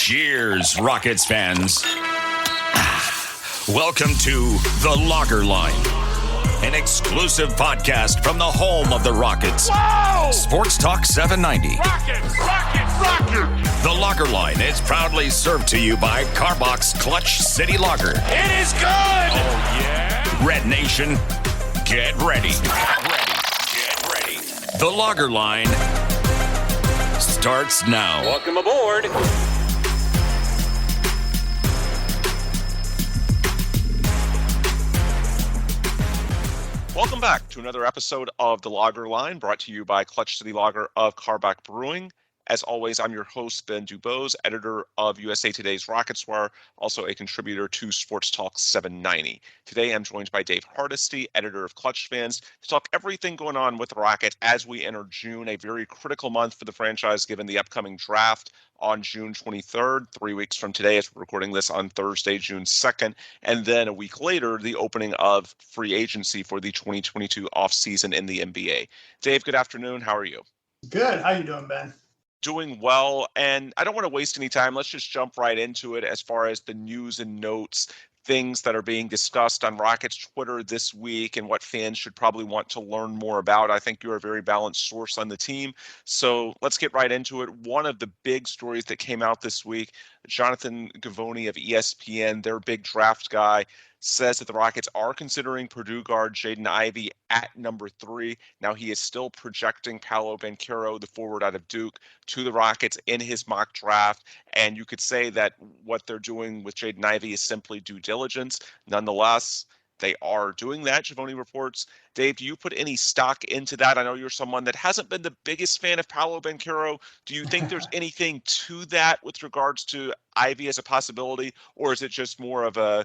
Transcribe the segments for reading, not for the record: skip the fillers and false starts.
Cheers, Rockets fans. Welcome to The Locker Line, an exclusive podcast from the home of the Rockets. Whoa! Sports Talk 790. Rockets! The Locker Line is proudly served to you by Carbox Clutch City Lager. It is good! Oh, yeah? Red Nation, get ready. Get ready. The Locker Line starts now. Welcome aboard. Welcome back to another episode of The Lager Line, brought to you by Clutch City Lager of Carbox Brewing. As always, I'm your host, Ben Dubose, editor of USA Today's Rockets Wire, also a contributor to Sports Talk 790. Today, I'm joined by Dave Hardisty, editor of Clutch Fans, to talk everything going on with the Rockets as we enter June, a very critical month for the franchise given the upcoming draft on June 23rd, 3 weeks from today, as we're recording this on Thursday, June 2nd, and then a week later, the opening of free agency for the 2022 offseason in the NBA. Dave, good afternoon. How are you? Good. How you doing, Ben? Doing well, and I don't want to waste any time. Let's just jump right into it as far as the news and notes, things that are being discussed on Rockets Twitter this week and what fans should probably want to learn more about. I think you're a very balanced source on the team, so let's get right into it. One of the big stories that came out this week, Jonathan Givony of ESPN, their big draft guy, says that the Rockets are considering Purdue guard Jaden Ivey at number 3. Now, he is still projecting Paolo Banchero, the forward out of Duke, to the Rockets in his mock draft. And you could say that what they're doing with Jaden Ivey is simply due diligence. Nonetheless, they are doing that, Givony reports. Dave, do you put any stock into that? I know you're someone that hasn't been the biggest fan of Paolo Banchero. Do you think there's anything to that with regards to Ivey as a possibility? Or is it just more of a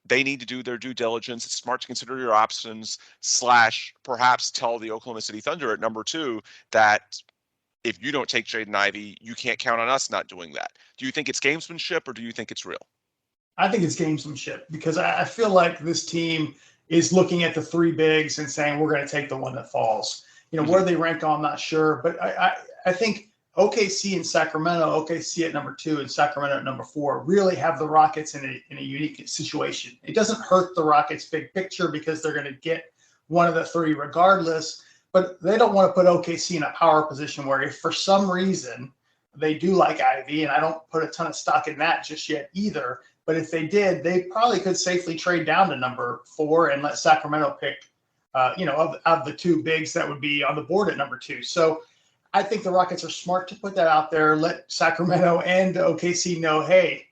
they need to do their due diligence? It's smart to consider your options / perhaps tell the Oklahoma City Thunder at number 2 that if you don't take Jaden Ivey, you can't count on us not doing that. Do you think it's gamesmanship or do you think it's real? I think it's gamesmanship because I feel like this team is looking at the 3 bigs and saying, we're going to take the one that falls. You know, where they rank on, I'm not sure, but I think OKC and Sacramento, OKC at number 2 and Sacramento at number 4, really have the Rockets in a unique situation. It doesn't hurt the Rockets' big picture because they're going to get one of the 3 regardless, but they don't want to put OKC in a power position where if for some reason they do like Ivey, and I don't put a ton of stock in that just yet either, but if they did, they probably could safely trade down to number 4 and let Sacramento pick, of the 2 bigs that would be on the board at number 2. So I think the Rockets are smart to put that out there, let Sacramento and OKC know, hey,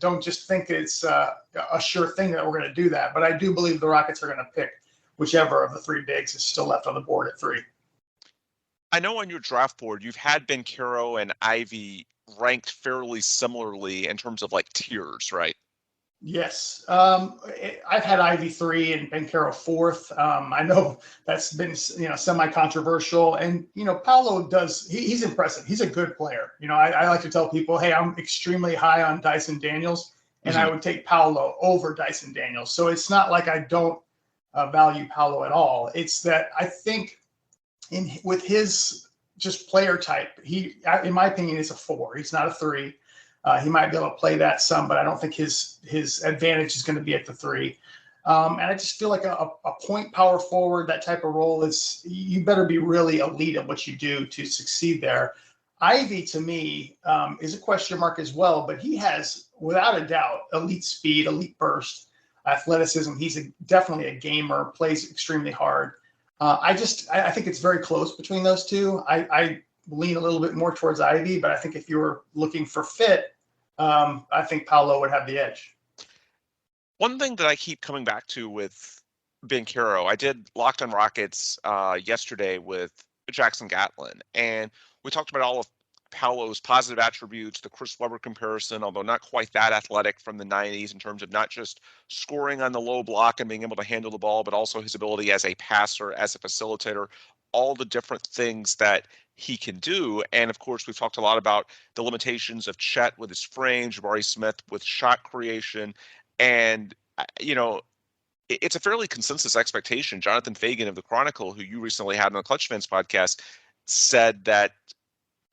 don't just think it's a sure thing that we're going to do that. But I do believe the Rockets are going to pick whichever of the 3 bigs is still left on the board at 3. I know on your draft board, you've had Banchero and Ivey ranked fairly similarly in terms of like tiers, right? Yes. I've had Ivey 3 and Banchero 4th. I know that's been, semi-controversial. And, Paolo he's impressive. He's a good player. I like to tell people, hey, I'm extremely high on Dyson Daniels, and I would take Paolo over Dyson Daniels. So it's not like I don't value Paolo at all. It's that I think with his just player type, he, in my opinion, is a 4. He's not a 3. He might be able to play that some, but I don't think his advantage is going to be at the 3. And I just feel like a point power forward, that type of role is, you better be really elite at what you do to succeed there. Ivey, to me, is a question mark as well, but he has, without a doubt, elite speed, elite burst, athleticism. He's definitely a gamer, plays extremely hard. I think it's very close between those 2. I lean a little bit more towards Ivey, but I think if you were looking for fit, I think Paolo would have the edge. One thing that I keep coming back to with Banchero, I did Locked on Rockets yesterday with Jackson Gatlin, and we talked about all of Paolo's positive attributes, the Chris Webber comparison, although not quite that athletic from the 90s in terms of not just scoring on the low block and being able to handle the ball, but also his ability as a passer, as a facilitator, all the different things that he can do. And of course, we've talked a lot about the limitations of Chet with his frame, Jabari Smith with shot creation. And, it's a fairly consensus expectation. Jonathan Fagan of the Chronicle, who you recently had on the Clutch Fans podcast, said that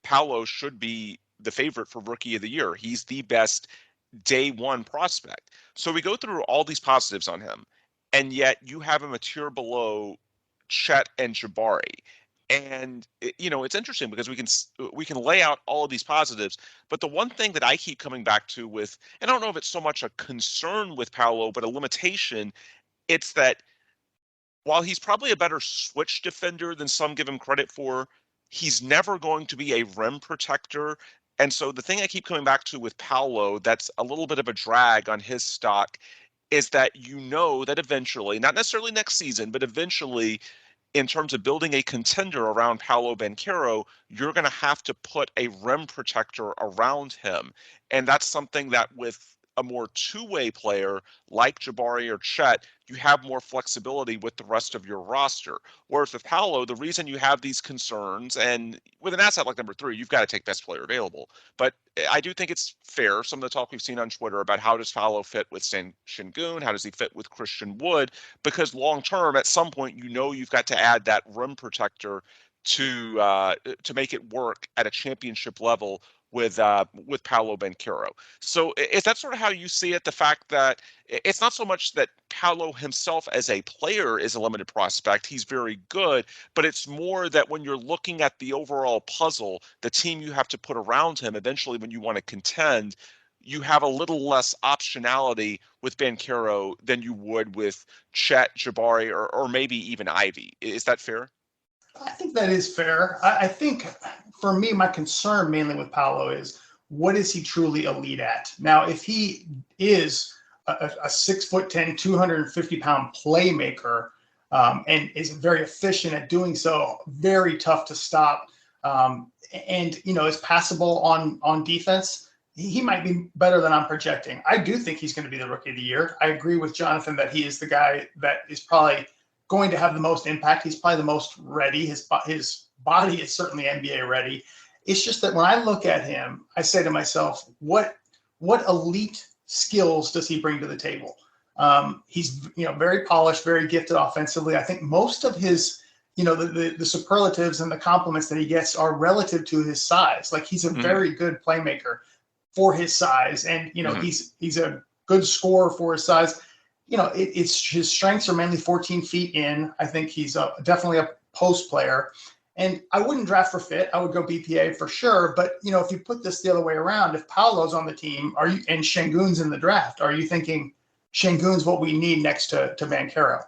Paolo should be the favorite for Rookie of the Year. He's the best day one prospect. So we go through all these positives on him, and yet you have him a tier below Chet and Jabari. And it's interesting because we can lay out all of these positives, but the one thing that I keep coming back to with, and I don't know if it's so much a concern with Paolo, but a limitation, it's that while he's probably a better switch defender than some give him credit for, he's never going to be a rim protector. And so the thing I keep coming back to with Paolo that's a little bit of a drag on his stock is that that eventually, not necessarily next season, but eventually, in terms of building a contender around Paolo Banchero, you're going to have to put a rim protector around him. And that's something that with a more two-way player like Jabari or Chet, you have more flexibility with the rest of your roster. Whereas with Paolo, the reason you have these concerns, and with an asset like number 3, you've got to take best player available. But I do think it's fair, some of the talk we've seen on Twitter about how does Paolo fit with Şengün, how does he fit with Christian Wood, because long-term, at some point, you've got to add that rim protector to make it work at a championship level with Paolo Banchero. So is that sort of how you see it? The fact that it's not so much that Paolo himself as a player is a limited prospect, he's very good, but it's more that when you're looking at the overall puzzle, the team you have to put around him, eventually when you want to contend, you have a little less optionality with Banchero than you would with Chet, Jabari, or maybe even Ivey. Is that fair? I think that is fair. I think for me, my concern mainly with Paolo is what is he truly elite at? Now, if he is a 6'10", 250-pound playmaker and is very efficient at doing so, very tough to stop, and is passable on defense, he might be better than I'm projecting. I do think he's going to be the Rookie of the Year. I agree with Jonathan that he is the guy that is probably going to have the most impact. He's probably the most ready. His body is certainly NBA ready. It's just that when I look at him, I say to myself, what elite skills does he bring to the table? He's very polished, very gifted offensively. I think most of his the superlatives and the compliments that he gets are relative to his size. Like he's a very good playmaker for his size, and he's a good scorer for his size. It's his strengths are mainly 14 feet in. I think he's definitely a post player. And I wouldn't draft for fit. I would go BPA for sure. But, if you put this the other way around, if Paolo's on the team and Şengün's in the draft, are you thinking Şengün's what we need next to Banchero?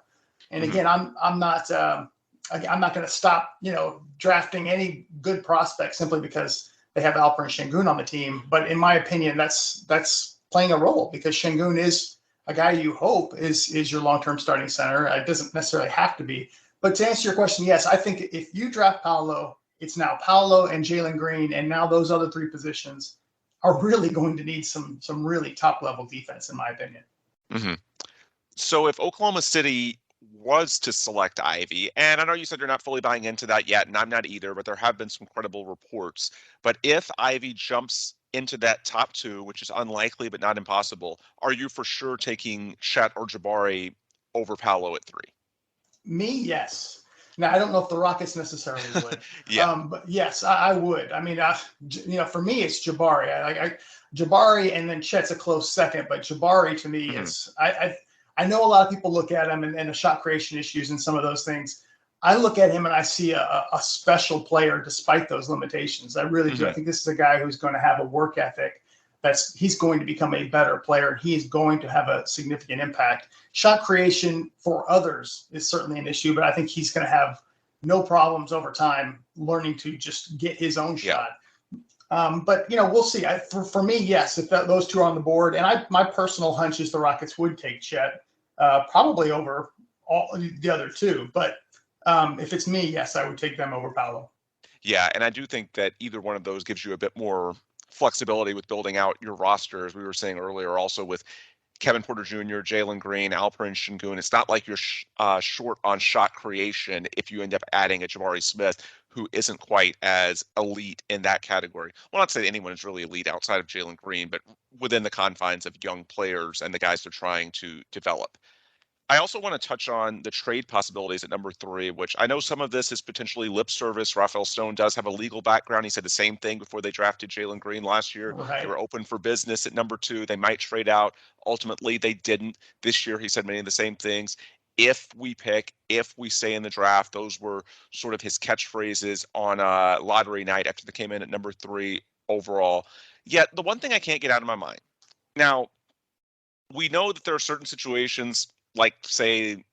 And again, I'm not going to stop, drafting any good prospects simply because they have Alperen Şengün on the team. But in my opinion, that's playing a role because Şengün is a guy you hope is your long-term starting center. It doesn't necessarily have to be. But to answer your question, yes, I think if you draft Paolo, it's now Paolo and Jalen Green, and now those other 3 positions are really going to need some really top-level defense, in my opinion. Mm-hmm. So if Oklahoma City was to select Ivey, and I know you said you're not fully buying into that yet, and I'm not either, but there have been some credible reports. But if Ivey jumps into that top 2, which is unlikely but not impossible, are you for sure taking Chet or Jabari over Paolo at 3? Me, yes. Now, I don't know if the Rockets necessarily would. Yeah. But yes, I would. I mean, for me, it's Jabari. Jabari and then Chet's a close second, but Jabari to me is I know a lot of people look at him and the shot creation issues and some of those things. I look at him and I see a special player despite those limitations. I really do. I think this is a guy who's going to have a work ethic. He's going to become a better player. He is going to have a significant impact. Shot creation for others is certainly an issue, but I think he's going to have no problems over time learning to just get his own shot. But we'll see. For me, yes, if those 2 are on the board, and my personal hunch is the Rockets would take Chet probably over all the other 2. But if it's me, yes, I would take them over Paolo. Yeah, and I do think that either one of those gives you a bit more flexibility with building out your roster, as we were saying earlier, also with Kevin Porter Jr., Jalen Green, Alperen Şengün. It's not like you're short on shot creation if you end up adding a Jabari Smith, who isn't quite as elite in that category. Well, not to say anyone is really elite outside of Jalen Green, but within the confines of young players and the guys they're trying to develop. I also want to touch on the trade possibilities at number 3, which I know some of this is potentially lip service. Rafael Stone does have a legal background. He said the same thing before they drafted Jalen Green last year. They Right. were open for business at number 2. They might trade out. Ultimately, they didn't. This year, he said many of the same things. If we pick, if we stay in the draft, those were sort of his catchphrases on lottery night after they came in at number 3 overall. Yet, the one thing I can't get out of my mind. Now, we know that there are certain situations like, say,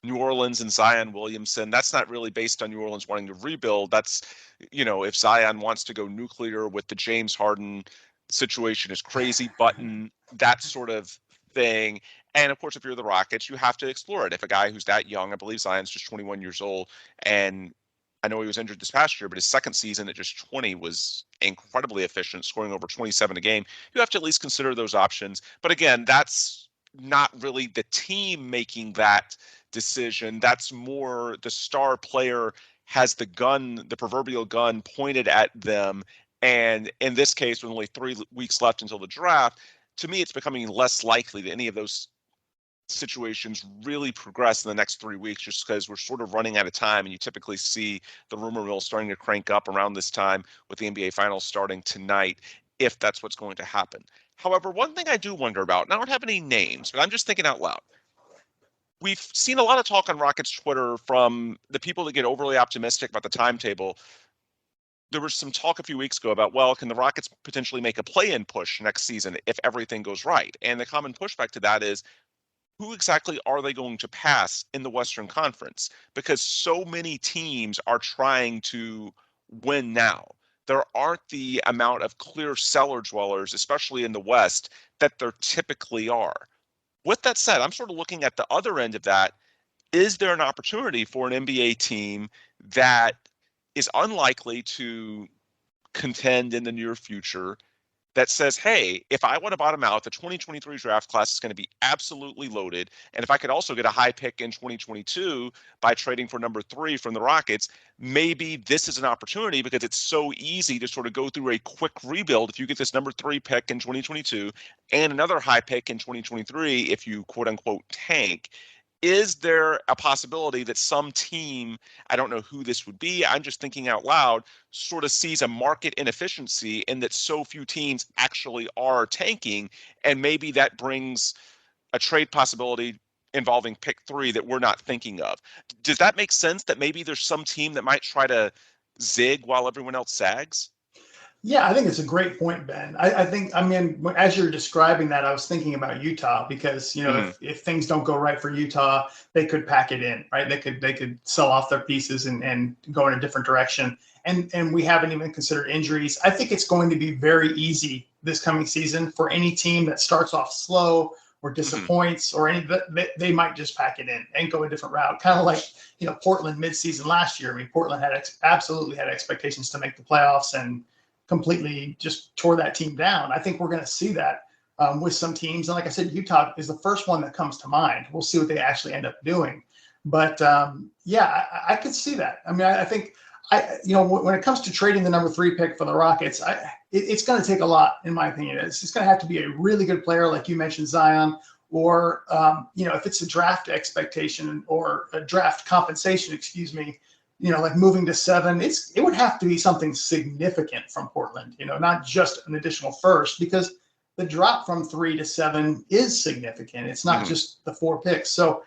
New Orleans and Zion Williamson. That's not really based on New Orleans wanting to rebuild. That's, if Zion wants to go nuclear with the James Harden situation is crazy button, that sort of thing. And of course, if you're the Rockets, you have to explore it. If a guy who's that young, I believe Zion's just 21 years old, and I know he was injured this past year, but his second season at just 20 was incredibly efficient, scoring over 27 a game. You have to at least consider those options. But again, that's not really the team making that decision. That's more the star player has the gun, the proverbial gun pointed at them. And in this case, with only 3 weeks left until the draft, to me, it's becoming less likely that any of those situations really progress in the next 3 weeks, just because we're sort of running out of time, and you typically see the rumor mill starting to crank up around this time with the NBA Finals starting tonight, if that's what's going to happen. However, one thing I do wonder about, and I don't have any names, but I'm just thinking out loud. We've seen a lot of talk on Rockets Twitter from the people that get overly optimistic about the timetable. There was some talk a few weeks ago about, well, can the Rockets potentially make a play-in push next season if everything goes right? And the common pushback to that is, who exactly are they going to pass in the Western Conference? Because so many teams are trying to win now. There aren't the amount of clear cellar dwellers, especially in the West, that there typically are. With that said, I'm sort of looking at the other end of that. Is there an opportunity for an NBA team that is unlikely to contend in the near future that says, hey, if I want to bottom out, the 2023 draft class is going to be absolutely loaded. And if I could also get a high pick in 2022 by trading for number 3 from the Rockets, maybe this is an opportunity, because it's so easy to sort of go through a quick rebuild if you get this number 3 pick in 2022 and another high pick in 2023 if you quote unquote tank. Is there a possibility that some team, I don't know who this would be, I'm just thinking out loud, sort of sees a market inefficiency in that so few teams actually are tanking, and maybe that brings a trade possibility involving pick 3 that we're not thinking of? Does that make sense, that maybe there's some team that might try to zig while everyone else sags? Yeah, I think it's a great point, Ben. I think, as you're describing that, I was thinking about Utah, because, if things don't go right for Utah, they could pack it in, right? They could sell off their pieces and go in a different direction. And we haven't even considered injuries. I think it's going to be very easy this coming season for any team that starts off slow or disappoints or they might just pack it in and go a different route. Kind of like, Portland midseason last year. I mean, Portland had absolutely had expectations to make the playoffs and completely just tore that team down. I think we're going to see that with some teams. And like I said, Utah is the first one that comes to mind. We'll see what they actually end up doing. But I could see that. I mean, I think, when it comes to trading the number 3 pick for the Rockets, it's going to take a lot, in my opinion. It's going to have to be a really good player, like you mentioned, Zion, or, if it's a draft expectation or a draft compensation, like moving to 7, it would have to be something significant from Portland, not just an additional first, because the drop from 3 to 7 is significant. It's not just the 4 picks. So,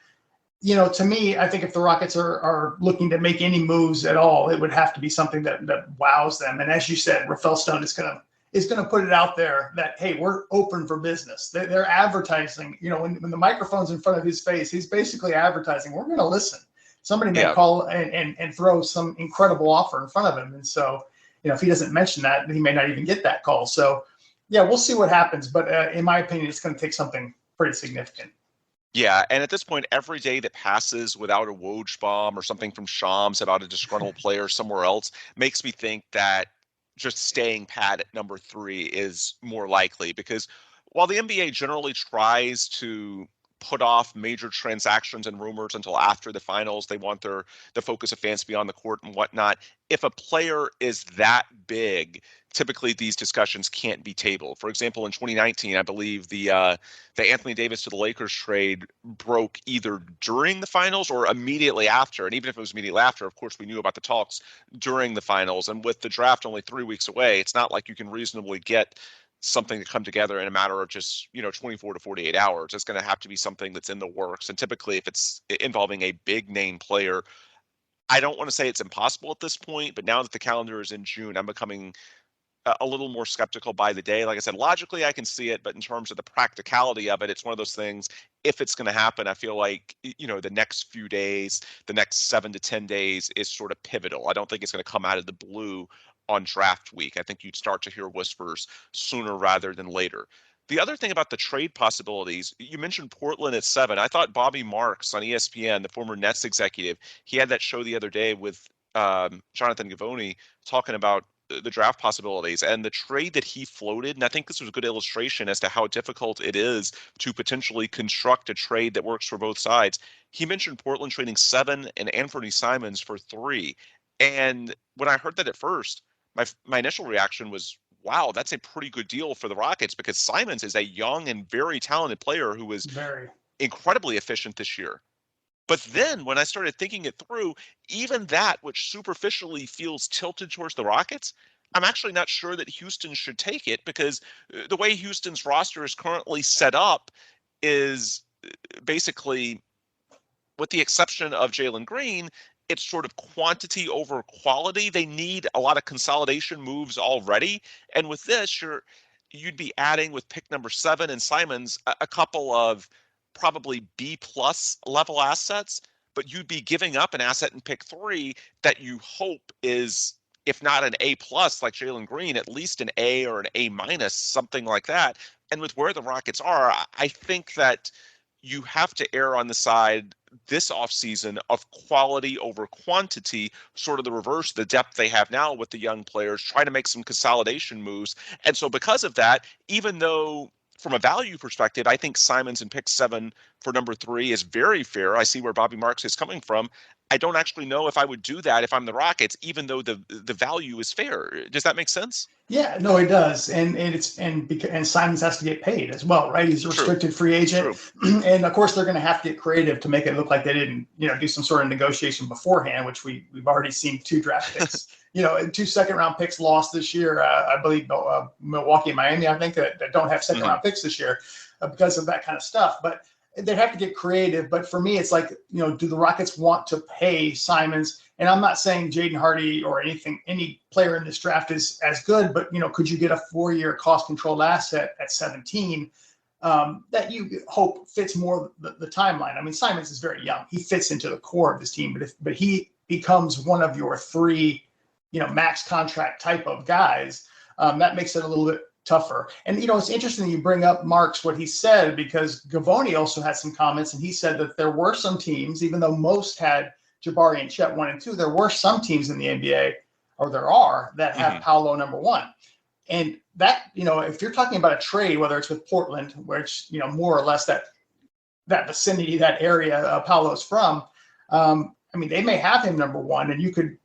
to me, I think if the Rockets are looking to make any moves at all, it would have to be something that wows them. And as you said, Rafael Stone is going to put it out there that, hey, we're open for business. They're advertising, when the microphone's in front of his face, he's basically advertising, we're going to listen. Somebody may call and throw some incredible offer in front of him. And so, if he doesn't mention that, he may not even get that call. So, we'll see what happens. But in my opinion, it's going to take something pretty significant. Yeah, and at this point, every day that passes without a Woj bomb or something from Shams about a disgruntled player somewhere else makes me think that just staying pat at number 3 is more likely, because while the NBA generally tries to put off major transactions and rumors until after the finals. They want the focus of fans to be on the court and whatnot. If a player is that big, typically these discussions can't be tabled. For example, in 2019, I believe the Anthony Davis to the Lakers trade broke either during the finals or immediately after. And even if it was immediately after, of course, we knew about the talks during the finals. And with the draft only 3 weeks away, it's not like you can reasonably get something to come together in a matter of just 24 to 48 hours. It's going to have to be something that's in the works. And typically, if it's involving a big name player, I don't want to say it's impossible at this point, but now that the calendar is in June, I'm becoming a little more skeptical by the day. Like I said, logically, I can see it, but in terms of the practicality of it, it's one of those things. If it's going to happen, I feel like, the next few days, the next 7 to 10 days is sort of pivotal. I don't think it's going to come out of the blue on draft week. I think you'd start to hear whispers sooner rather than later. The other thing about the trade possibilities, you mentioned Portland at 7. I thought Bobby Marks on ESPN, the former Nets executive, he had that show the other day with Jonathan Givony talking about the draft possibilities and the trade that he floated. And I think this was a good illustration as to how difficult it is to potentially construct a trade that works for both sides. He mentioned Portland trading 7 and Anthony Simons for 3. And when I heard that at first, my initial reaction was, wow, that's a pretty good deal for the Rockets, because Simons is a young and very talented player who was incredibly efficient this year. But then when I started thinking it through, even that, which superficially feels tilted towards the Rockets, I'm actually not sure that Houston should take it, because the way Houston's roster is currently set up is basically, with the exception of Jalen Green, it's sort of quantity over quality. They need a lot of consolidation moves already. And with this, you'd be adding, with pick number 7 and Simons, a couple of probably B+ level assets, but you'd be giving up an asset in pick 3 that you hope is, if not an A+ like Jalen Green, at least an A or an A-, something like that. And with where the Rockets are, I think that you have to err on the side this offseason of quality over quantity, sort of the reverse of the depth they have now with the young players, trying to make some consolidation moves. And so because of that, even though from a value perspective, I think Simons in pick 7 for number 3 is very fair. I see where Bobby Marks is coming from. I don't actually know if I would do that if I'm the Rockets, even though the value is fair. Does that make sense? Yeah, no, it does, and Simons has to get paid as well, right? He's a restricted free agent, and of course they're going to have to get creative to make it look like they didn't, do some sort of negotiation beforehand, which we've already seen 2 draft picks, 2 second-round picks lost this year. I believe Milwaukee and Miami, I think, that don't have second-round picks this year because of that kind of stuff, but they have to get creative. But for me, it's like, do the Rockets want to pay Simons? And I'm not saying Jaden Hardy or any player in this draft is as good, but, could you get a 4-year cost-controlled asset at 17 that you hope fits more the timeline? I mean, Simons is very young. He fits into the core of this team, but he becomes one of your 3, max contract type of guys. That makes it a little bit tougher. And, it's interesting you bring up Marks, what he said, because Gavoni also had some comments, and he said that there were some teams, even though most had Jabari and Chet 1 and 2, there were some teams in the NBA, or there are, that have Paolo number 1. And that, if you're talking about a trade, whether it's with Portland, which, more or less that vicinity, that area Paolo's from, they may have him number 1, and you could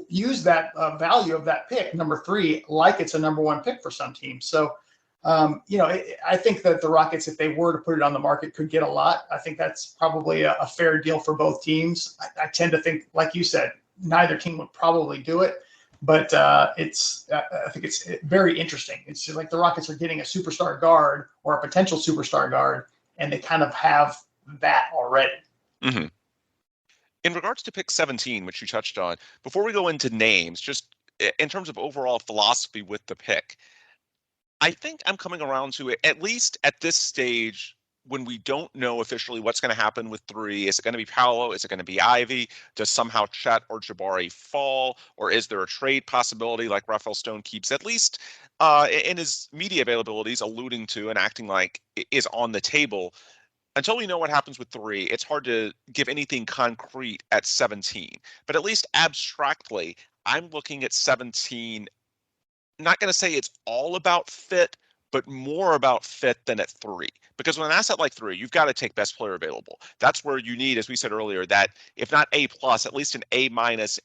use that value of that pick, number 3, like it's a number 1 pick for some teams. So, I think that the Rockets, if they were to put it on the market, could get a lot. I think that's probably a fair deal for both teams. I tend to think, like you said, neither team would probably do it, but I think it's very interesting. It's just like the Rockets are getting a superstar guard or a potential superstar guard, and they kind of have that already. Mm-hmm. In regards to pick 17, which you touched on, before we go into names, just in terms of overall philosophy with the pick, I think I'm coming around to it, at least at this stage, when we don't know officially what's going to happen with 3. Is it going to be Paolo? Is it going to be Ivey? Does somehow Chet or Jabari fall? Or is there a trade possibility like Rafael Stone keeps, at least in his media availabilities, alluding to and acting like is on the table? Until we know what happens with 3, it's hard to give anything concrete at 17. But at least abstractly, I'm looking at 17. Not going to say it's all about fit, but more about fit than at 3. Because with an asset like 3, you've got to take best player available. That's where you need, as we said earlier, that if not A+, at least an A-,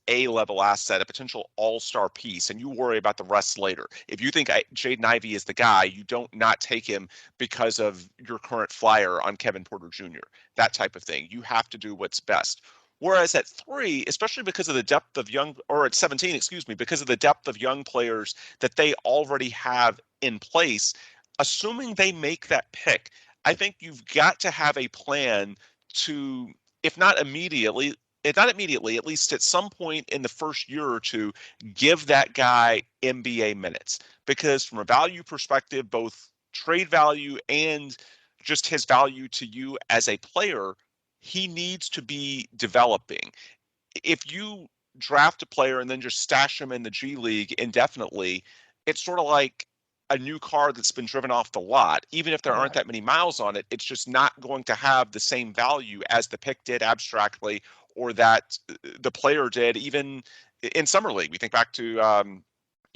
A level asset, a potential all-star piece, and you worry about the rest later. If you think Jaden Ivey is the guy, you don't not take him because of your current flyer on Kevin Porter Jr., that type of thing. You have to do what's best. Whereas at 3, especially because of the depth of or at 17, because of the depth of young players that they already have in place, assuming they make that pick, I think you've got to have a plan to, if not immediately, at least at some point in the first year or two, give that guy NBA minutes. Because from a value perspective, both trade value and just his value to you as a player, he needs to be developing. If you draft a player and then just stash him in the G League indefinitely, it's sort of like a new car that's been driven off the lot. Even if there aren't that many miles on it, it's just not going to have the same value as the pick did abstractly, or that the player did even in Summer League. We think back to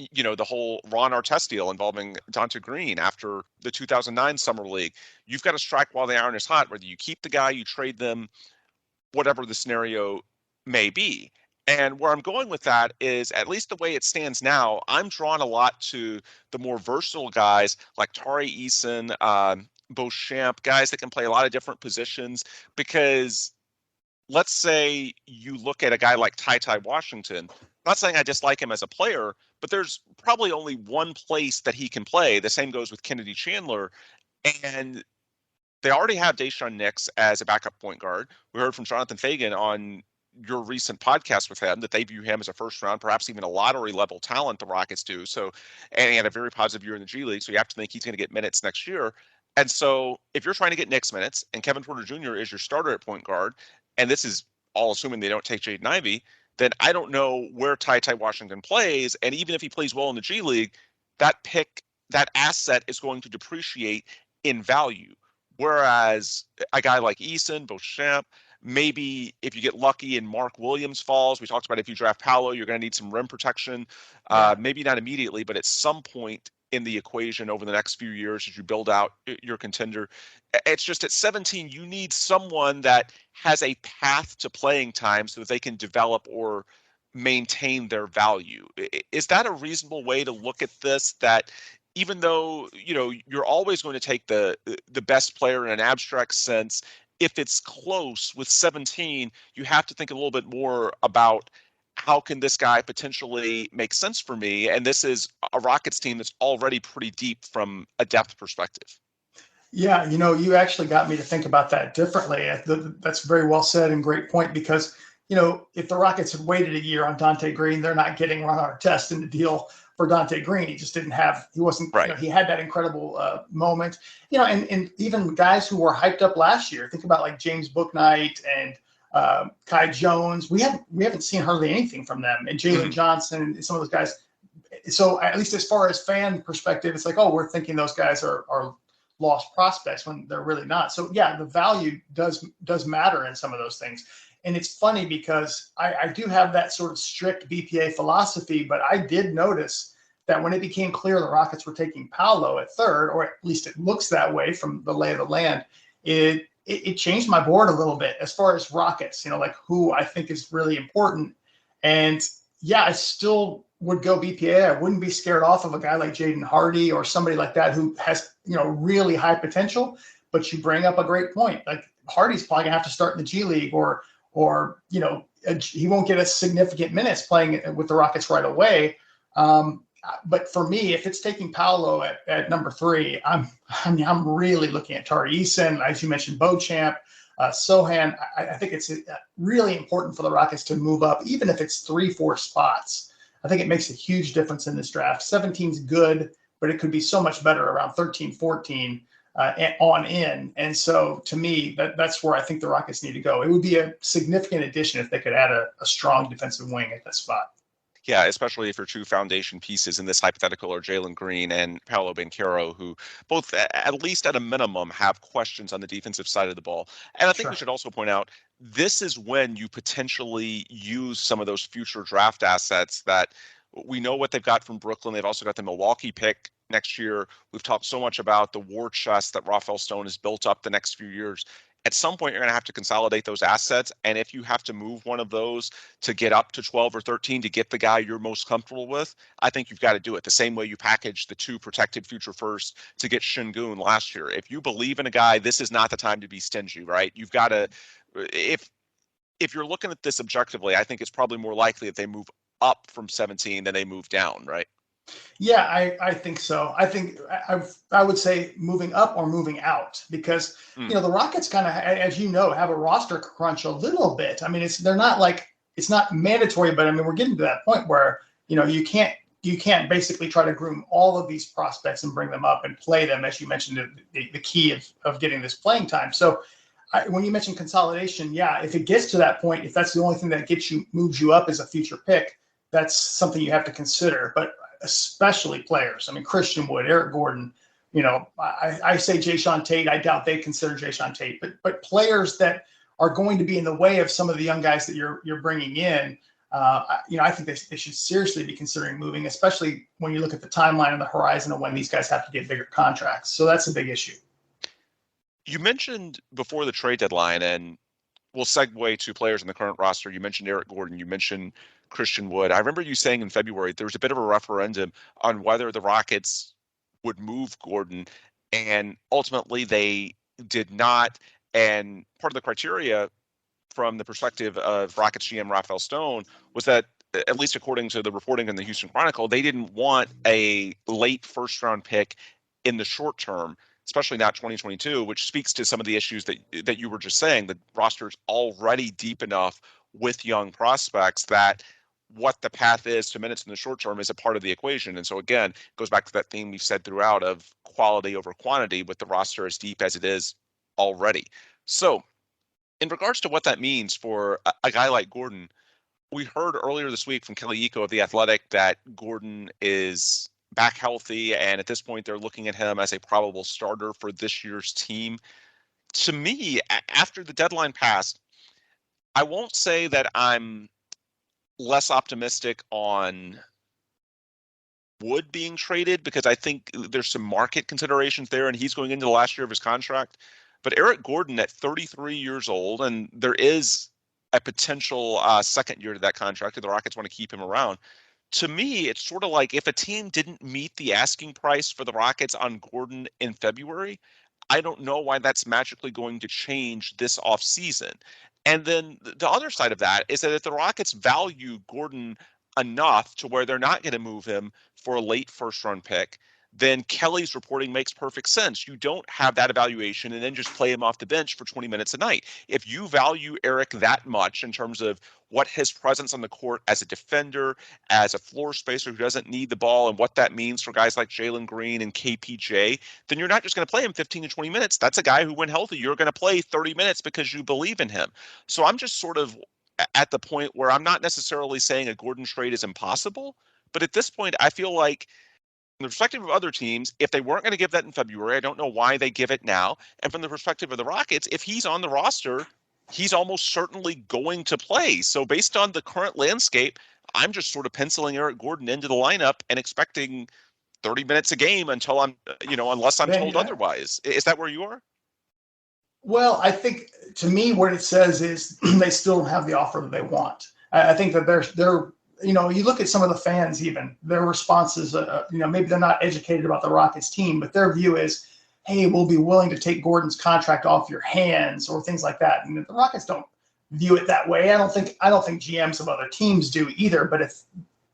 the whole Ron Artest deal involving Dante Green after the 2009 Summer League. You've got to strike while the iron is hot, whether you keep the guy, you trade them, whatever the scenario may be. And where I'm going with that is, at least the way it stands now, I'm drawn a lot to the more versatile guys like Tari Eason, Beauchamp, guys that can play a lot of different positions. Because let's say you look at a guy like Ty Washington. I'm not saying I dislike him as a player, but there's probably only one place that he can play. The same goes with Kennedy Chandler. And they already have Daishawn Nix as a backup point guard. We heard from Jonathan Fagan on your recent podcast with him that they view him as a first round, perhaps even a lottery level talent, the Rockets do. So, and he had a very positive year in the G League. So you have to think he's going to get minutes next year. And so if you're trying to get Knicks minutes and Kevin Porter Jr. is your starter at point guard, and this is all assuming they don't take Jaden Ivey, then I don't know where Ty Washington plays. And even if he plays well in the G League, that asset is going to depreciate in value. Whereas a guy like Eason, Beauchamp, maybe if you get lucky and Mark Williams falls, we talked about if you draft Paolo, you're going to need some rim protection. Maybe not immediately, but at some point in the equation over the next few years as you build out your contender. It's just at 17, you need someone that has a path to playing time so that they can develop or maintain their value. Is that a reasonable way to look at this? That even though, you're always going to take the best player in an abstract sense, if it's close with 17, you have to think a little bit more about how can this guy potentially make sense for me? And this is a Rockets team that's already pretty deep from a depth perspective. Yeah, you actually got me to think about that differently. That's very well said and great point, because, if the Rockets had waited a year on Dante Green, they're not getting Ron Artest in the deal for Dante Green. He just he wasn't, right. He had that incredible moment, and even guys who were hyped up last year, think about like James Bouknight and Kai Jones. We haven't seen hardly anything from them, and Jalen Johnson and some of those guys. So at least as far as fan perspective, it's like, oh, we're thinking those guys are lost prospects when they're really not. So yeah, the value does matter in some of those things. And it's funny because I do have that sort of strict BPA philosophy, but I did notice that when it became clear the Rockets were taking Paolo at third, or at least it looks that way from the lay of the land, it changed my board a little bit as far as Rockets, like who I think is really important. And yeah, I still would go BPA. I wouldn't be scared off of a guy like Jaden Hardy or somebody like that who has, really high potential. But you bring up a great point. Like Hardy's probably gonna have to start in the G League, or he won't get a significant minutes playing with the Rockets right away. But for me, if it's taking Paolo at number 3, I'm really looking at Tari Eason, as you mentioned, Beauchamp, Sohan. I think it's really important for the Rockets to move up, even if it's 3-4 spots. I think it makes a huge difference in this draft. 17's good, but it could be so much better around 13, 14 on in. And so to me, that's where I think the Rockets need to go. It would be a significant addition if they could add a strong defensive wing at that spot. Yeah, especially if your two foundation pieces in this hypothetical are Jalen Green and Paolo Banchero, who both, at least at a minimum, have questions on the defensive side of the ball. And I think we should also point out, this is when you potentially use some of those future draft assets that we know what they've got from Brooklyn. They've also got the Milwaukee pick next year. We've talked so much about the war chest that Rafael Stone has built up the next few years. At some point, you're going to have to consolidate those assets. And if you have to move one of those to get up to 12 or 13 to get the guy you're most comfortable with, I think you've got to do it the same way you packaged the 2 protected future first to get Şengün last year. If you believe in a guy, this is not the time to be stingy, right? You've got to, if you're looking at this objectively, I think it's probably more likely that they move up from 17 than they move down, right? Yeah, I think so. I think I would say moving up or moving out because, the Rockets kind of, as you know, have a roster crunch a little bit. I mean, it's not mandatory, but I mean, we're getting to that point where, you can't basically try to groom all of these prospects and bring them up and play them, as you mentioned, the key of getting this playing time. So when you mentioned consolidation, yeah, if it gets to that point, if that's the only thing that moves you up as a future pick, that's something you have to consider. But especially players. I mean, Christian Wood, Eric Gordon, I say Jayshawn Tate. I doubt they consider Jayshawn Tate, but players that are going to be in the way of some of the young guys that you're bringing in, I think they should seriously be considering moving, especially when you look at the timeline and the horizon of when these guys have to get bigger contracts. So that's a big issue. You mentioned before the trade deadline, and we'll segue to players in the current roster. You mentioned Eric Gordon. You mentioned Christian Wood. I remember you saying in February there was a bit of a referendum on whether the Rockets would move Gordon, and ultimately they did not. And part of the criteria from the perspective of Rockets GM Rafael Stone was that, at least according to the reporting in the Houston Chronicle, they didn't want a late first-round pick in the short term, especially not 2022, which speaks to some of the issues that you were just saying. The roster's already deep enough with young prospects that what the path is to minutes in the short term is a part of the equation. And so, again, it goes back to that theme we've said throughout of quality over quantity with the roster as deep as it is already. So in regards to what that means for a guy like Gordon, we heard earlier this week from Kelly Iko of The Athletic that Gordon is back healthy, and at this point they're looking at him as a probable starter for this year's team. To me, after the deadline passed, I won't say that I'm less optimistic on Wood being traded, because I think there's some market considerations there, and he's going into the last year of his contract. But Eric Gordon at 33 years old, and there is a potential second year to that contract if the Rockets want to keep him around. To me, it's sort of like if a team didn't meet the asking price for the Rockets on Gordon in February, I don't know why that's magically going to change this offseason. And then the other side of that is that if the Rockets value Gordon enough to where they're not going to move him for a late first-round pick, then Kelly's reporting makes perfect sense. You don't have that evaluation and then just play him off the bench for 20 minutes a night. If you value Eric that much in terms of what his presence on the court as a defender, as a floor spacer who doesn't need the ball, and what that means for guys like Jalen Green and KPJ, then you're not just going to play him 15 to 20 minutes. That's a guy who, when healthy, you're going to play 30 minutes because you believe in him. So I'm just sort of at the point where I'm not necessarily saying a Gordon trade is impossible, but at this point, I feel like from the perspective of other teams, if they weren't going to give that in February, I don't know why they give it now. And from the perspective of the Rockets, if he's on the roster, he's almost certainly going to play. So based on the current landscape, I'm just sort of penciling Eric Gordon into the lineup and expecting 30 minutes a game until I'm, unless I'm told otherwise. Is that where you are? Well, I think to me what it says is they still don't have the offer that they want. I think that they're you look at some of the fans, even their responses, maybe they're not educated about the Rockets team, but their view is, hey, we'll be willing to take Gordon's contract off your hands or things like that. And the Rockets don't view it that way. I don't think GMs of other teams do either. But if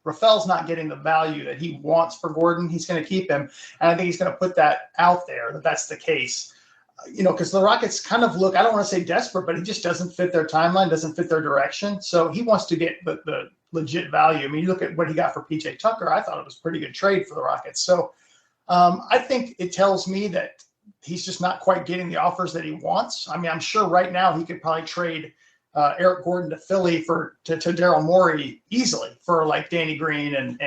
Rafael's not getting the value that he wants for Gordon, he's going to keep him. And I think he's going to put that out there that that's the case. Because the Rockets kind of look, I don't want to say desperate, but it just doesn't fit their timeline, doesn't fit their direction. So he wants to get the legit value. I mean, you look at what he got for PJ Tucker, I thought it was a pretty good trade for the Rockets. So I think it tells me that he's just not quite getting the offers that he wants. I mean, I'm sure right now he could probably trade Eric Gordon to Philly to Daryl Morey easily for like Danny Green and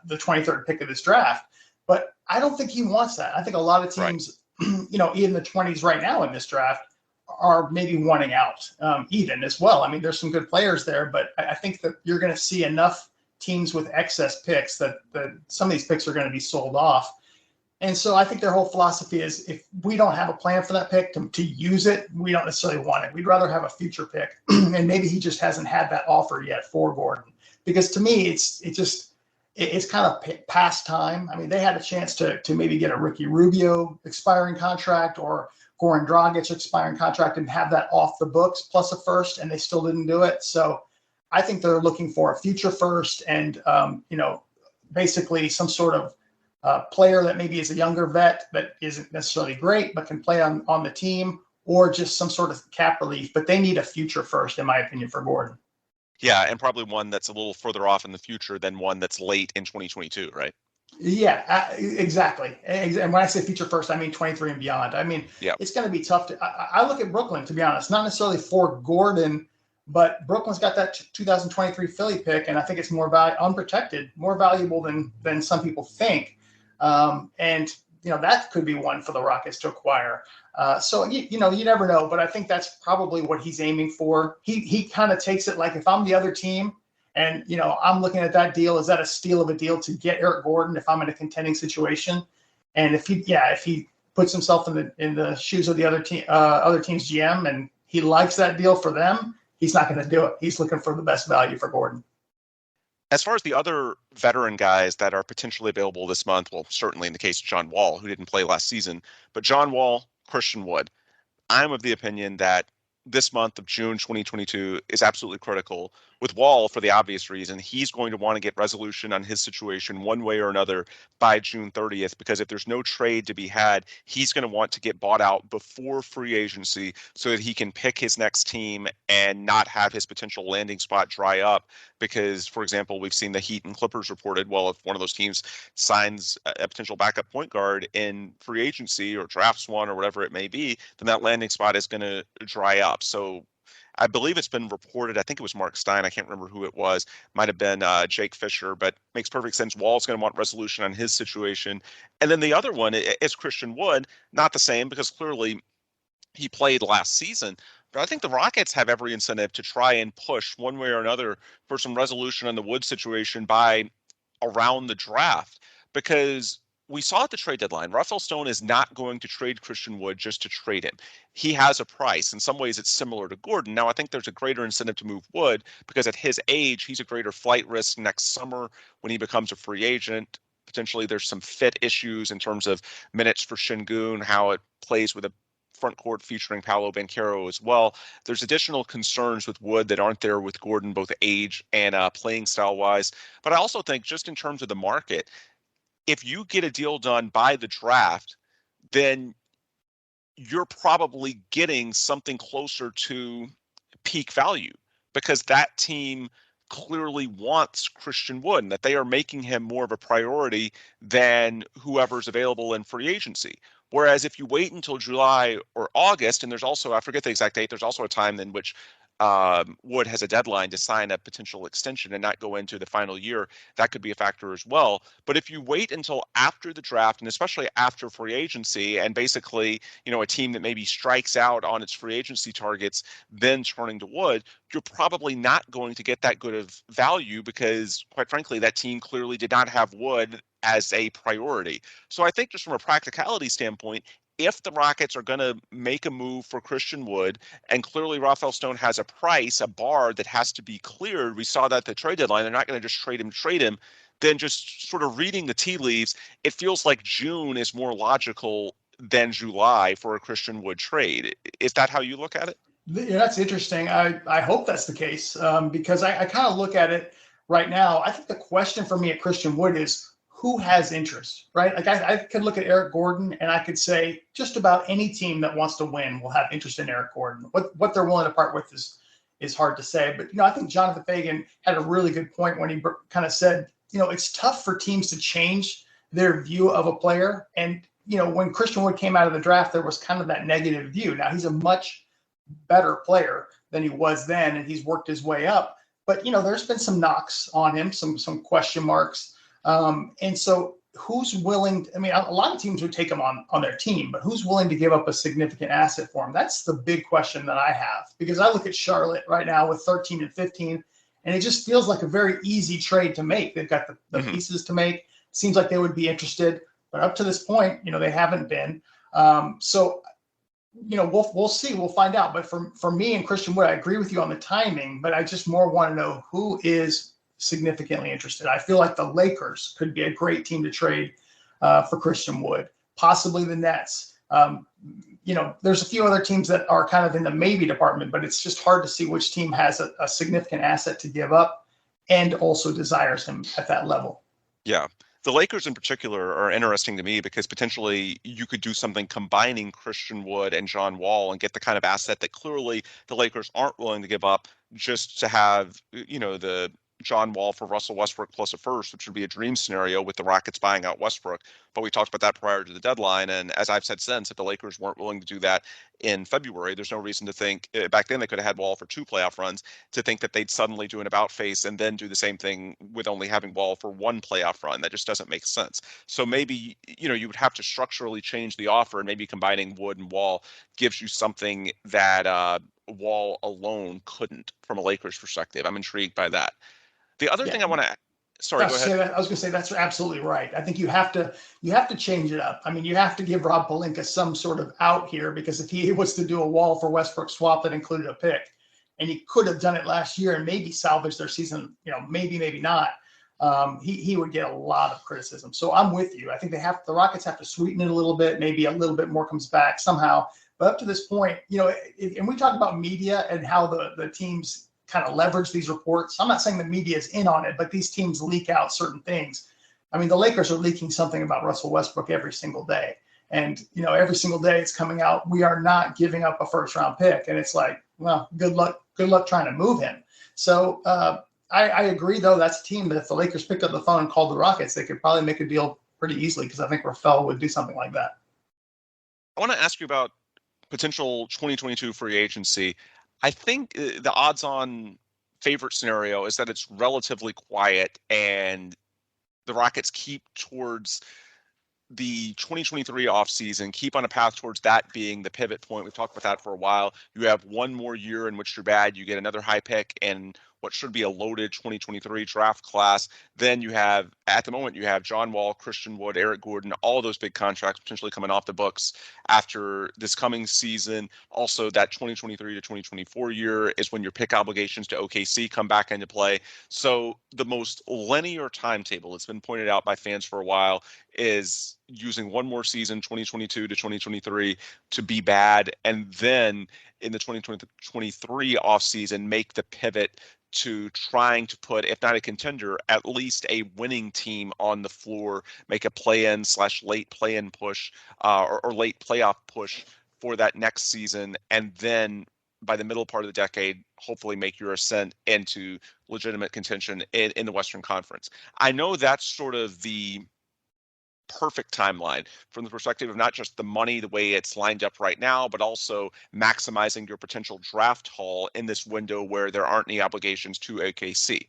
the 23rd pick of this draft. But I don't think he wants that. I think a lot of teams, in the 20s right now in this draft are maybe wanting out even as well. I mean, there's some good players there, but I think that you're going to see enough teams with excess picks that some of these picks are going to be sold off. And so I think their whole philosophy is if we don't have a plan for that pick to use it, we don't necessarily want it. We'd rather have a future pick. And maybe he just hasn't had that offer yet for Gordon. Because to me, it's kind of past time. I mean, they had a chance to maybe get a Ricky Rubio expiring contract or Goran Dragic expiring contract and have that off the books plus a first, and they still didn't do it. So I think they're looking for a future first and, basically some sort of player that maybe is a younger vet that isn't necessarily great but can play on the team, or just some sort of cap relief. But they need a future first, in my opinion, for Gordon. Yeah, and probably one that's a little further off in the future than one that's late in 2022, right? Yeah, exactly. And when I say future first, I mean 23 and beyond. I mean, It's going to be tough to. I look at Brooklyn, to be honest, not necessarily for Gordon, but Brooklyn's got that 2023 Philly pick, and I think it's more unprotected, more valuable than some people think. And that could be one for the Rockets to acquire. So you never know, but I think that's probably what he's aiming for. He kind of takes it like, if I'm the other team and I'm looking at that deal, is that a steal of a deal to get Eric Gordon if I'm in a contending situation? And if he puts himself in the shoes of the other team's GM and he likes that deal for them, he's not going to do it. He's looking for the best value for Gordon. As far as the other veteran guys that are potentially available this month, well, certainly in the case of John Wall, who didn't play last season, but John Wall, Christian Wood, I'm of the opinion that this month of June 2022 is absolutely critical. With Wall, for the obvious reason, he's going to want to get resolution on his situation one way or another by June 30th, because if there's no trade to be had, he's going to want to get bought out before free agency so that he can pick his next team and not have his potential landing spot dry up. Because, for example, we've seen the Heat and Clippers reported, well, if one of those teams signs a potential backup point guard in free agency or drafts one or whatever it may be, then that landing spot is going to dry up. So I believe it's been reported, I think it was Mark Stein, I can't remember who it was, might have been Jake Fisher, but makes perfect sense. Wall's going to want resolution on his situation. And then the other one is Christian Wood, not the same because clearly he played last season. But I think the Rockets have every incentive to try and push one way or another for some resolution on the Wood situation by around the draft, because we saw at the trade deadline, Rafael Stone is not going to trade Christian Wood just to trade him. He has a price. In some ways, it's similar to Gordon. Now, I think there's a greater incentive to move Wood because at his age, he's a greater flight risk next summer when he becomes a free agent. Potentially, there's some fit issues in terms of minutes for Şengün, how it plays with a front court featuring Paolo Banchero as well. There's additional concerns with Wood that aren't there with Gordon, both age and playing style-wise. But I also think just in terms of the market, if you get a deal done by the draft, then you're probably getting something closer to peak value because that team clearly wants Christian Wood and that they are making him more of a priority than whoever's available in free agency. Whereas if you wait until July or August, and there's also, I forget the exact date, there's also a time in which Wood has a deadline to sign a potential extension and not go into the final year. That could be a factor as well. But if you wait until after the draft, and especially after free agency, and basically, a team that maybe strikes out on its free agency targets, then turning to Wood, you're probably not going to get that good of value because, quite frankly, that team clearly did not have Wood as a priority. So I think just from a practicality standpoint, if the Rockets are going to make a move for Christian Wood, and clearly Rafael Stone has a price, a bar that has to be cleared, we saw that at the trade deadline, they're not going to just trade him, then just sort of reading the tea leaves, it feels like June is more logical than July for a Christian Wood trade. Is that how you look at it? Yeah, that's interesting. I hope that's the case because I kind of look at it right now. I think the question for me at Christian Wood is, who has interest, right? Like I could look at Eric Gordon and I could say just about any team that wants to win will have interest in Eric Gordon. What they're willing to part with is hard to say. But, I think Jonathan Fagan had a really good point when he kind of said, it's tough for teams to change their view of a player. And, when Christian Wood came out of the draft, there was kind of that negative view. Now he's a much better player than he was then, and he's worked his way up. But, there's been some knocks on him, some question marks. And so who's willing – a lot of teams would take him on their team, but who's willing to give up a significant asset for him? That's the big question that I have, because I look at Charlotte right now with 13 and 15, and it just feels like a very easy trade to make. They've got the pieces to make. Seems like they would be interested. But up to this point, they haven't been. So we'll see. We'll find out. But for me and Christian Wood, I agree with you on the timing, but I just more want to know who is significantly interested. I feel like the Lakers could be a great team to trade for Christian Wood, possibly the Nets. There's a few other teams that are kind of in the maybe department, but it's just hard to see which team has a significant asset to give up and also desires him at that level. Yeah. The Lakers in particular are interesting to me because potentially you could do something combining Christian Wood and John Wall and get the kind of asset that clearly the Lakers aren't willing to give up just to have, the John Wall for Russell Westbrook plus a first, which would be a dream scenario with the Rockets buying out Westbrook. But we talked about that prior to the deadline. And as I've said since, if the Lakers weren't willing to do that in February, there's no reason to think back then they could have had Wall for 2 playoff runs to think that they'd suddenly do an about face and then do the same thing with only having Wall for 1 playoff run. That just doesn't make sense. So maybe, you would have to structurally change the offer, and maybe combining Wood and Wall gives you something that Wall alone couldn't from a Lakers perspective. I'm intrigued by that. The other thing I want to sorry, go ahead. I was going to say that's absolutely right. I think you have to change it up. I mean, you have to give Rob Pelinka some sort of out here, because if he was to do a Wall for Westbrook swap that included a pick, and he could have done it last year and maybe salvaged their season, maybe not, he would get a lot of criticism. So I'm with you. I think the Rockets have to sweeten it a little bit. Maybe a little bit more comes back somehow. But up to this point, and we talk about media and how the teams kind of leverage these reports. I'm not saying the media is in on it, but these teams leak out certain things. I mean, the Lakers are leaking something about Russell Westbrook every single day. And, every single day it's coming out, we are not giving up a first round pick. And it's like, well, good luck trying to move him. So I agree, though, that's a team that if the Lakers picked up the phone and called the Rockets, they could probably make a deal pretty easily, because I think Rafael would do something like that. I want to ask you about potential 2022 free agency. I think the odds-on favorite scenario is that it's relatively quiet and the Rockets keep towards the 2023 offseason, keep on a path towards that being the pivot point. We've talked about that for a while. You have one more year in which you're bad. You get another high pick and what should be a loaded 2023 draft class. Then you have, at the moment, you have John Wall, Christian Wood, Eric Gordon, all of those big contracts potentially coming off the books after this coming season. Also, that 2023 to 2024 year is when your pick obligations to OKC come back into play. So the most linear timetable, it's been pointed out by fans for a while, is using one more season, 2022 to 2023, to be bad, and then in the 2023 offseason, make the pivot to trying to put, if not a contender, at least a winning team on the floor, make a play-in / late play-in push or late playoff push for that next season, and then by the middle part of the decade, hopefully make your ascent into legitimate contention in the Western Conference. I know that's sort of the perfect timeline from the perspective of not just the money, the way it's lined up right now, but also maximizing your potential draft haul in this window where there aren't any obligations to OKC.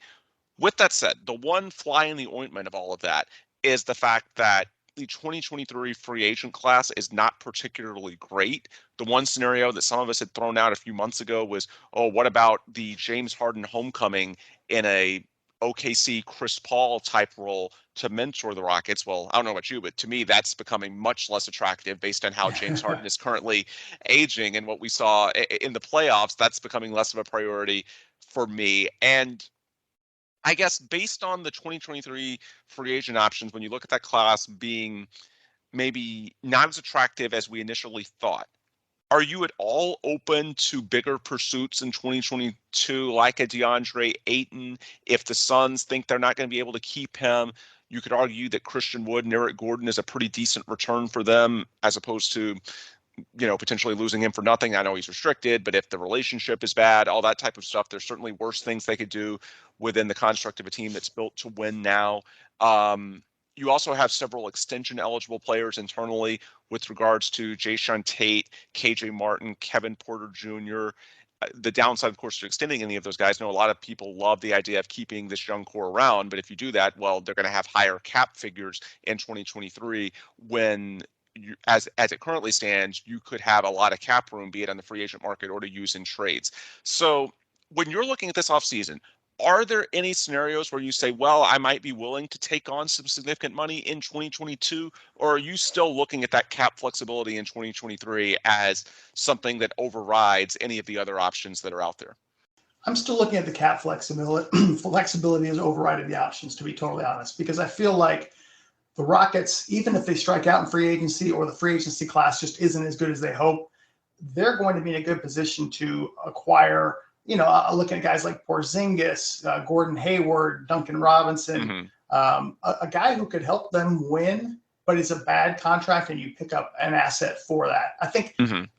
With that said, the one fly in the ointment of all of that is the fact that the 2023 free agent class is not particularly great. The one scenario that some of us had thrown out a few months ago was, what about the James Harden homecoming in a OKC Chris Paul type role to mentor the Rockets? Well, I don't know about you, but to me, that's becoming much less attractive based on how James Harden is currently aging and what we saw in the playoffs. That's becoming less of a priority for me. And I guess based on the 2023 free agent options, when you look at that class being maybe not as attractive as we initially thought, are you at all open to bigger pursuits in 2022, like a DeAndre Ayton? If the Suns think they're not going to be able to keep him, you could argue that Christian Wood and Eric Gordon is a pretty decent return for them, as opposed to, potentially losing him for nothing. I know he's restricted, but if the relationship is bad, all that type of stuff, there's certainly worse things they could do within the construct of a team that's built to win now. You also have several extension-eligible players internally with regards to Jayshawn Tate, KJ Martin, Kevin Porter Jr. The downside, of course, to extending any of those guys, I know a lot of people love the idea of keeping this young core around, but if you do that, well, they're going to have higher cap figures in 2023 when as it currently stands, you could have a lot of cap room, be it on the free agent market or to use in trades. So when you're looking at this offseason, Are there any scenarios where you say, well, I might be willing to take on some significant money in 2022, or are you still looking at that cap flexibility in 2023 as something that overrides any of the other options that are out there? I'm still looking at the cap flexibility. Flexibility has overridden the options, to be totally honest, because I feel like the Rockets, even if they strike out in free agency or the free agency class just isn't as good as they hope, they're going to be in a good position to acquire. Looking at guys like Porzingis, Gordon Hayward, Duncan Robinson, a guy who could help them win, but it's a bad contract and you pick up an asset for that. I think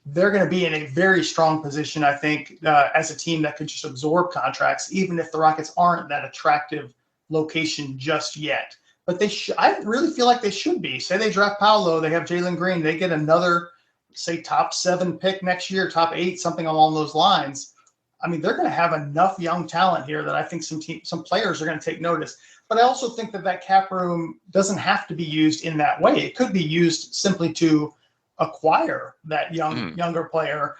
they're going to be in a very strong position, I think, as a team that could just absorb contracts, even if the Rockets aren't that attractive location just yet. But I really feel like they should be. Say they draft Paolo, they have Jalen Green, they get another, say, top 7 pick next year, top 8, something along those lines. I mean, they're going to have enough young talent here that I think some players are going to take notice. But I also think that cap room doesn't have to be used in that way. It could be used simply to acquire that younger player.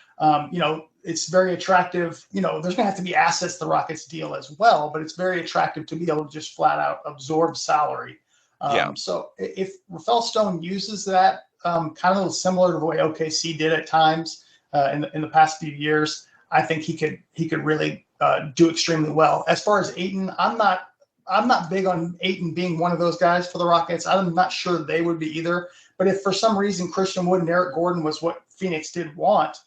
It's very attractive. There's going to have to be assets the Rockets deal as well, but it's very attractive to be able to just flat out absorb salary. So if Rafael Stone uses that kind of similar to the way OKC did at times in the past few years, I think he could really do extremely well. As far as Ayton, I'm not big on Ayton being one of those guys for the Rockets. I'm not sure they would be either. But if for some reason Christian Wood and Eric Gordon was what Phoenix did want,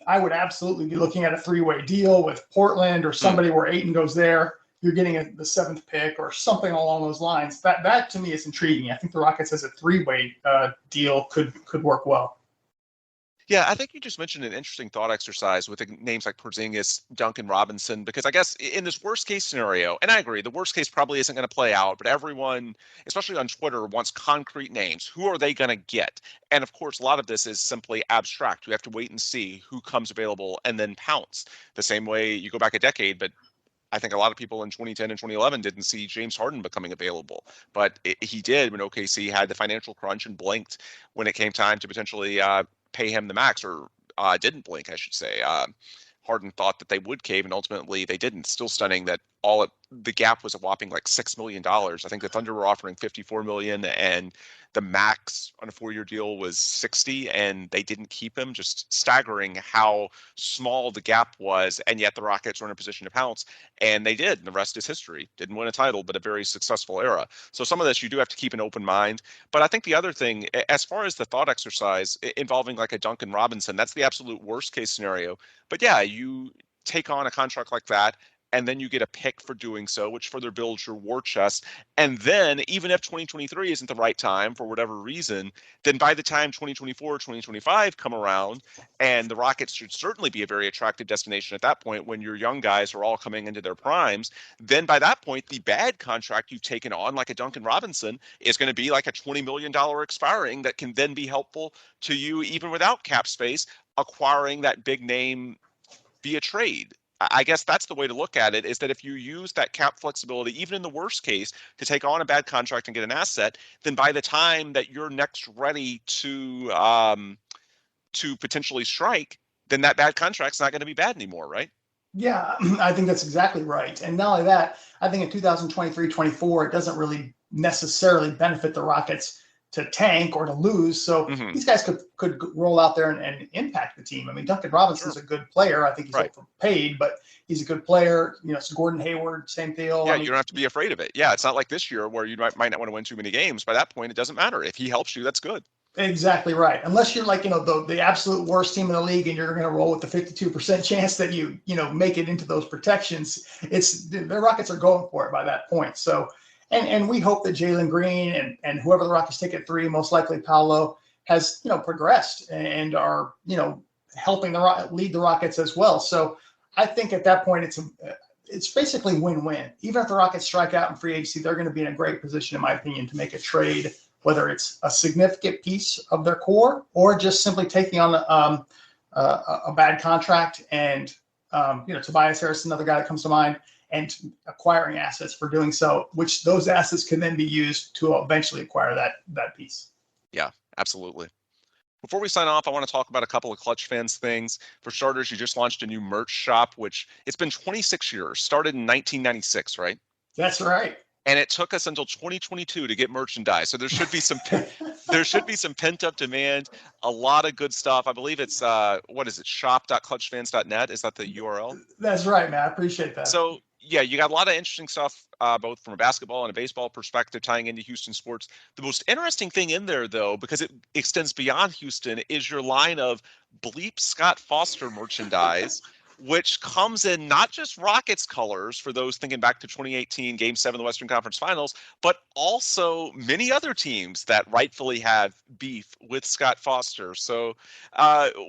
I would absolutely be looking at a 3-way deal with Portland or somebody where Ayton goes there. You're getting the 7th pick or something along those lines. That to me is intriguing. I think the Rockets as a 3-way deal could work well. Yeah, I think you just mentioned an interesting thought exercise with names like Porzingis, Duncan Robinson, because I guess in this worst case scenario, and I agree, the worst case probably isn't going to play out, but everyone, especially on Twitter, wants concrete names. Who are they going to get? And of course, a lot of this is simply abstract. We have to wait and see who comes available and then pounce. The same way you go back a decade, but I think a lot of people in 2010 and 2011 didn't see James Harden becoming available, but he did when OKC had the financial crunch and blinked when it came time to potentially pay him the max, or didn't blink, I should say. Harden thought that they would cave, and ultimately they didn't. Still stunning that the gap was a whopping like $6 million. I think the Thunder were offering $54 million, and the max on a 4-year deal was 60, and they didn't keep him. Just staggering how small the gap was, and yet the Rockets were in a position to pounce, and they did. And the rest is history. Didn't win a title, but a very successful era. So some of this you do have to keep an open mind. But I think the other thing, as far as the thought exercise involving like a Duncan Robinson, that's the absolute worst case scenario. But yeah, you take on a contract like that, and then you get a pick for doing so, which further builds your war chest. And then even if 2023 isn't the right time for whatever reason, then by the time 2024, 2025 come around, and the Rockets should certainly be a very attractive destination at that point when your young guys are all coming into their primes, then by that point, the bad contract you've taken on, like a Duncan Robinson, is going to be like a $20 million expiring that can then be helpful to you even without cap space, acquiring that big name via trade. I guess that's the way to look at it, is that if you use that cap flexibility, even in the worst case, to take on a bad contract and get an asset, then by the time that you're next ready to potentially strike, then that bad contract's not going to be bad anymore, right? Yeah, I think that's exactly right. And not only that, I think in 2023-24, it doesn't really necessarily benefit the Rockets to tank or to lose. So these guys could roll out there and impact the team. I mean, Duncan Robinson's a good player. I think he's overpaid, but he's a good player. It's Gordon Hayward, same deal. Yeah, you don't have to be afraid of it. Yeah, it's not like this year where you might not want to win too many games. By that point, it doesn't matter. If he helps you, that's good. Exactly right. Unless you're like, the absolute worst team in the league and you're going to roll with the 52% chance that you make it into those protections, the Rockets are going for it by that point. So, and we hope that Jalen Green and whoever the Rockets take at 3, most likely Paolo, has, progressed and are, helping lead the Rockets as well. So I think at that point, it's basically win-win. Even if the Rockets strike out in free agency, they're going to be in a great position, in my opinion, to make a trade, whether it's a significant piece of their core or just simply taking on a bad contract. And, Tobias Harris, another guy that comes to mind, and acquiring assets for doing so, which those assets can then be used to eventually acquire that piece. Yeah, absolutely. Before we sign off, I want to talk about a couple of Clutch Fans things. For starters, you just launched a new merch shop, which it's been 26 years, started in 1996, right? That's right. And it took us until 2022 to get merchandise. So there should be some pent up demand, a lot of good stuff. I believe it's what is it? shop.clutchfans.net. Is that the URL? That's right, man. I appreciate that. So yeah, you got a lot of interesting stuff, both from a basketball and a baseball perspective, tying into Houston sports. The most interesting thing in there, though, because it extends beyond Houston, is your line of Bleep Scott Foster merchandise, which comes in not just Rockets colors for those thinking back to 2018 Game 7 of the Western Conference Finals, but also many other teams that rightfully have beef with Scott Foster. So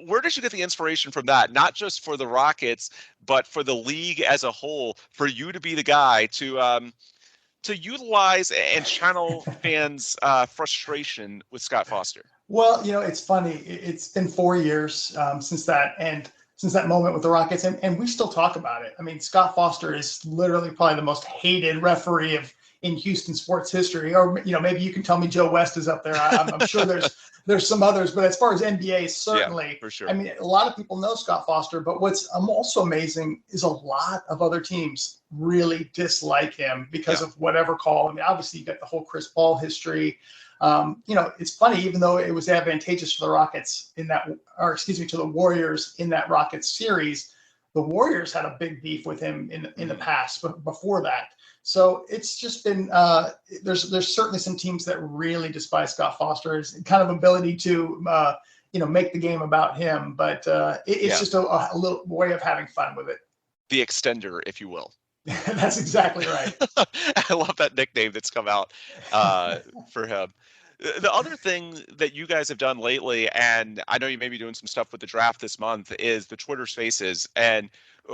where did you get the inspiration from that? Not just for the Rockets, but for the league as a whole, for you to be the guy to utilize and channel fans' frustration with Scott Foster? Well, it's funny. It's been 4 years since that moment with the Rockets, and we still talk about it. I mean, Scott Foster is literally probably the most hated referee in Houston sports history. Or maybe you can tell me Joe West is up there. I'm sure there's some others, but as far as NBA, certainly. Yeah, for sure. I mean, a lot of people know Scott Foster, but what's also amazing is a lot of other teams really dislike him because of whatever call. I mean, obviously you got the whole Chris Paul history. It's funny, even though it was advantageous for the Rockets to the Warriors in that Rockets series, the Warriors had a big beef with him in the past, but before that. So it's just been, there's certainly some teams that really despise Scott Foster's kind of ability to, make the game about him, but it's just a little way of having fun with it. The extender, if you will. That's exactly right. I love that nickname that's come out for him. The other thing that you guys have done lately, and I know you may be doing some stuff with the draft this month, is the Twitter Spaces. And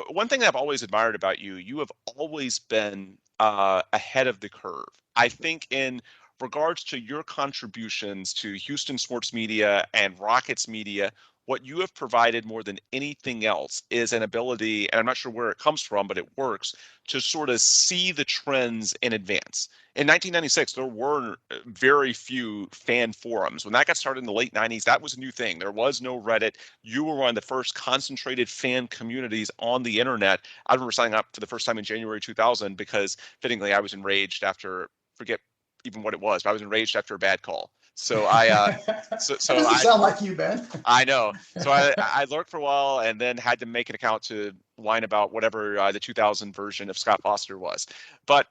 one thing that I've always admired about you, you have always been ahead of the curve. I think in regards to your contributions to Houston sports media and Rockets media, what you have provided more than anything else is an ability, and I'm not sure where it comes from, but it works, to sort of see the trends in advance. In 1996, there were very few fan forums. When that got started in the late 90s, that was a new thing. There was no Reddit. You were one of the first concentrated fan communities on the internet. I remember signing up for the first time in January 2000 because, fittingly, I was enraged after, forget even what it was, but I was enraged after a bad call. So That doesn't sound like you, Ben. I know. So I lurked for a while and then had to make an account to whine about whatever the 2000 version of Scott Foster was. But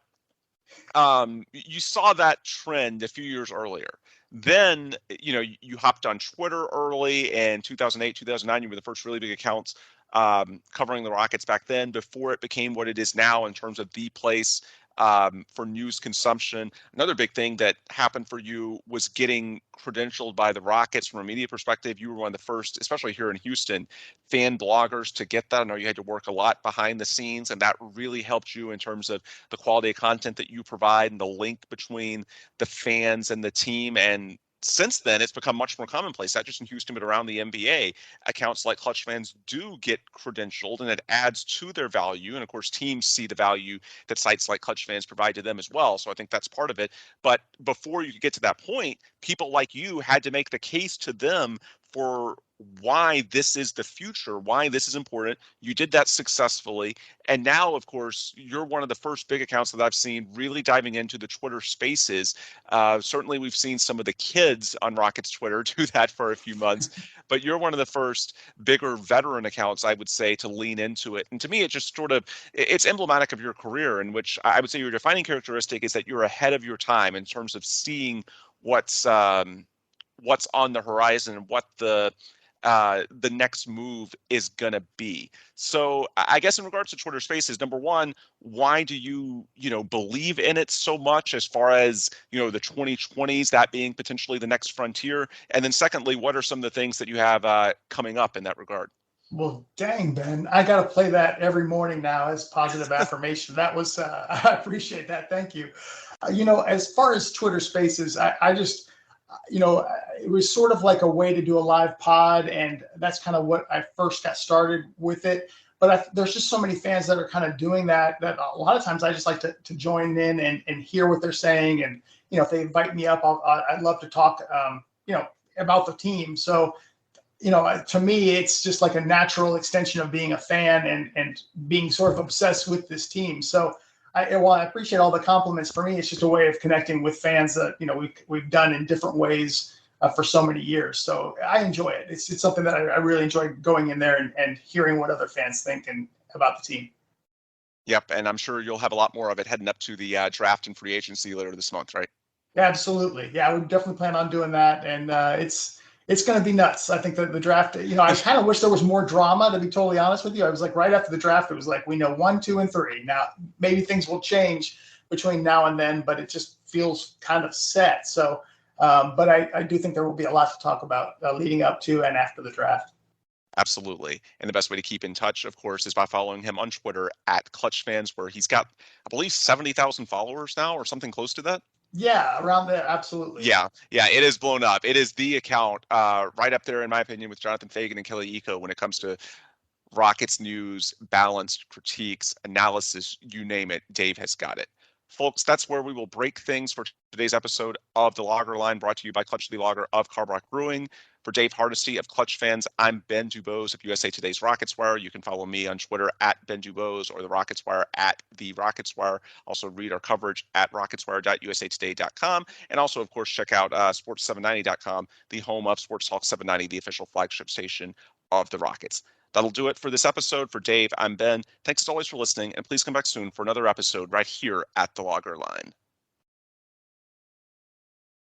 you saw that trend a few years earlier. Then, you hopped on Twitter early in 2008, 2009. You were the first really big accounts covering the Rockets back then, before it became what it is now in terms of the place for news consumption. Another big thing that happened for you was getting credentialed by the Rockets from a media perspective. You were one of the first, especially here in Houston, fan bloggers to get that. I know you had to work a lot behind the scenes, and that really helped you in terms of the quality of content that you provide and the link between the fans and the team. And since then, it's become much more commonplace, not just in Houston, but around the NBA. Accounts like Clutch Fans do get credentialed, and it adds to their value. And of course, teams see the value that sites like Clutch Fans provide to them as well. So I think that's part of it. But before you could get to that point, people like you had to make the case to them for why this is the future, why this is important. You did that successfully. And now, of course, you're one of the first big accounts that I've seen really diving into the Twitter Spaces. Certainly, we've seen some of the kids on Rockets Twitter do that for a few months, but you're one of the first bigger veteran accounts, I would say, to lean into it. And to me, it just it's emblematic of your career, in which I would say your defining characteristic is that you're ahead of your time in terms of seeing what's on the horizon and what the next move is going to be. So I guess in regards to Twitter Spaces, number one, why do you believe in it so much, as far as, the 2020s, that being potentially the next frontier? And then secondly, what are some of the things that you have coming up in that regard? Well, dang, Ben, I got to play that every morning now as positive affirmation. That was, I appreciate that. Thank you. As far as Twitter Spaces, I just, it was sort of like a way to do a live pod, and that's kind of what I first got started with it. But there's just so many fans that are kind of doing that a lot of times I just like to join in and hear what they're saying. And, if they invite me up, I'd love to talk, about the team. So, to me, it's just like a natural extension of being a fan and being sort of obsessed with this team. So while I appreciate all the compliments, for me, it's just a way of connecting with fans that, we've done in different ways for so many years. So I enjoy it. It's something that I really enjoy going in there and hearing what other fans think and about the team. Yep, and I'm sure you'll have a lot more of it heading up to the draft and free agency later this month, right? Yeah, absolutely. Yeah, we definitely plan on doing that, and it's going to be nuts. I think that the draft. I kind of wish there was more drama. To be totally honest with you, I was like right after the draft, it was like we know 1, 2, and 3. Now maybe things will change between now and then, but it just feels kind of set. So, but I do think there will be a lot to talk about leading up to and after the draft. Absolutely. And the best way to keep in touch, of course, is by following him on Twitter at ClutchFans, where he's got, I believe, 70,000 followers now or something close to that. Yeah, around there. Absolutely. Yeah, it is blown up. It is the account right up there, in my opinion, with Jonathan Fagan and Kelly Iko when it comes to Rockets news, balanced critiques, analysis, you name it. Dave has got it. Folks, that's where we will break things for today's episode of The Lager Line, brought to you by Clutch the Lager of Carbrock Brewing. For Dave Hardisty of Clutch Fans, I'm Ben Dubose of USA Today's Rockets Wire. You can follow me on Twitter at Ben Dubose or the Rockets Wire at the Rockets Wire. Also read our coverage at rocketswire.usatoday.com. And also, of course, check out sports790.com, the home of Sports Talk 790, the official flagship station of the Rockets. That'll do it for this episode. For Dave, I'm Ben. Thanks as always for listening, and please come back soon for another episode right here at The Lager Line.